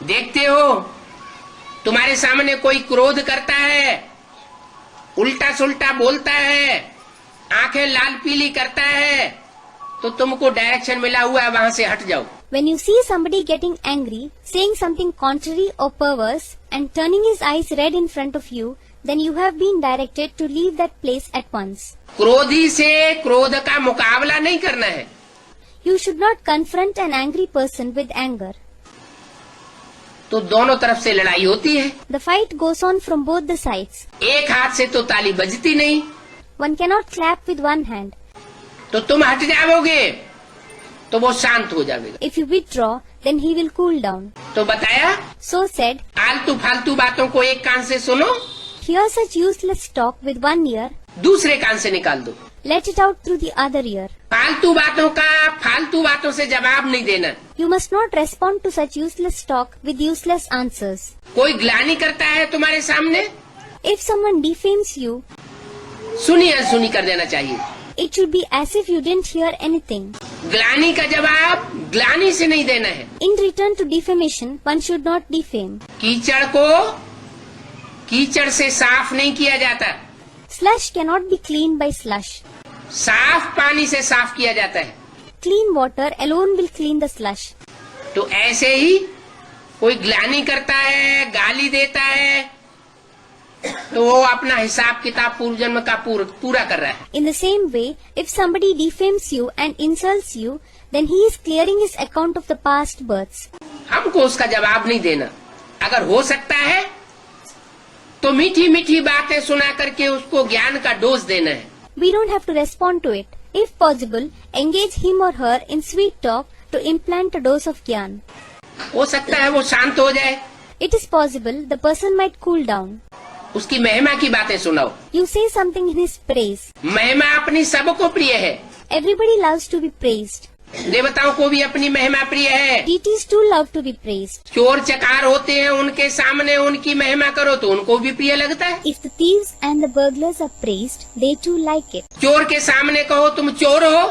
देखते हो तुम्हारे सामने कोई क्रोध करता है, उल्टा सुल्टा बोलता है, आंखें लाल पीली करता है, तो तुमको डायरेक्शन मिला हुआ है, वहां से हट जाओ। When you see somebody getting angry, saying something contrary or perverse, and turning his eyes red in front of you, then you have been directed to leave that place at once. क्रोधी से क्रोध का मुकाबला नहीं करना है। You should not confront an angry person with anger. तो दोनों तरफ से लड़ाई होती है। The fight goes on from both the sides. एक हाथ से तो ताली बजती नहीं। One cannot clap with one hand. तो तुम हट जाओगे तो वो शांत हो जाएगा। If you withdraw, then he will cool down. तो बताया, So said, आलतू फालतू बातों को एक कान से सुनो, hear such useless talk with one ear, दूसरे कान से निकाल दो। let it out through the other ear. फालतू बातों का फालतू बातों से जवाब नहीं देना। You must not respond to such useless talk with useless answers. कोई ग्लानि करता है तुम्हारे सामने, If someone defames you, सुनी अनसुनी कर देना चाहिए। it should be as if you didn't hear anything. ग्लानि का जवाब ग्लानि से नहीं देना है। In return to defamation, one should not defame. कीचड़ को कीचड़ से साफ नहीं किया जाता, Slush cannot be cleaned by slush. साफ पानी से साफ किया जाता है। Clean water alone will clean the slush. तो ऐसे ही कोई ग्लानि करता है, गाली देता है, तो वो अपना हिसाब किताब पूर्व जन्म का पूरा कर रहा है। In the same way, if somebody defames you and insults you, then he is clearing his account of the past births. हमको उसका जवाब नहीं देना। अगर हो सकता है तो मीठी मीठी बातें सुना करके उसको ज्ञान का डोज देना है। We don't have to respond to it. If possible, engage him or her in sweet talk to implant a dose of gyan. हो सकता है वो शांत हो जाए, It is possible the person might cool down. उसकी महिमा की बातें सुनाओ। You say something in his praise. महिमा अपनी सबको प्रिय है। Everybody loves to be praised. देवताओं को भी अपनी महिमा प्रिय है। Deities too love to be praised. चोर चकार होते हैं, उनके सामने उनकी महिमा करो तो उनको भी प्रिय लगता है। If the thieves and the burglars are praised, they too like it. चोर के सामने कहो तुम चोर हो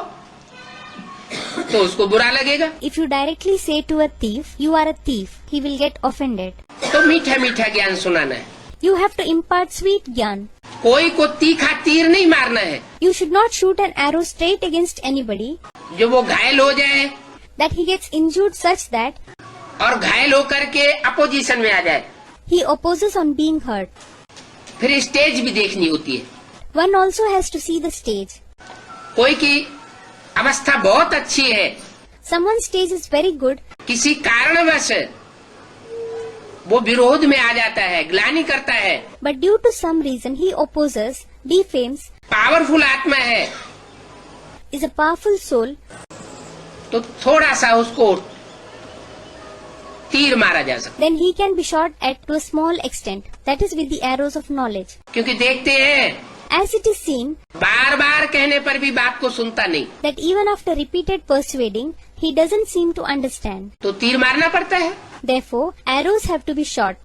तो उसको बुरा लगेगा। If you directly say to a thief, you are a thief, he will get offended. तो मीठा मीठा ज्ञान सुनाना है। You have to impart sweet gyan. कोई को तीखा तीर नहीं मारना है, You should not shoot an arrow straight against anybody, जो वो घायल हो जाए that he gets injured such that और घायल होकर के अपोजिशन में आ जाए। he opposes on being hurt. फिर स्टेज भी देखनी होती है। One also has to see the stage. कोई की अवस्था बहुत अच्छी है, Someone's stage is very good, किसी कारणवश वो विरोध में आ जाता है, ग्लानि करता है, but due to some reason he opposes, defames, powerful आत्मा है, is a powerful soul, तो थोड़ा सा उसको तीर मारा जा सकता then he can be shot at to a small extent, that is with the arrows of knowledge. है। क्योंकि देखते हैं As it is seen बार बार कहने पर भी बात को सुनता नहीं, that even after repeated persuading, he doesn't seem to understand. तो तीर मारना पड़ता है। Therefore, arrows have to be shot.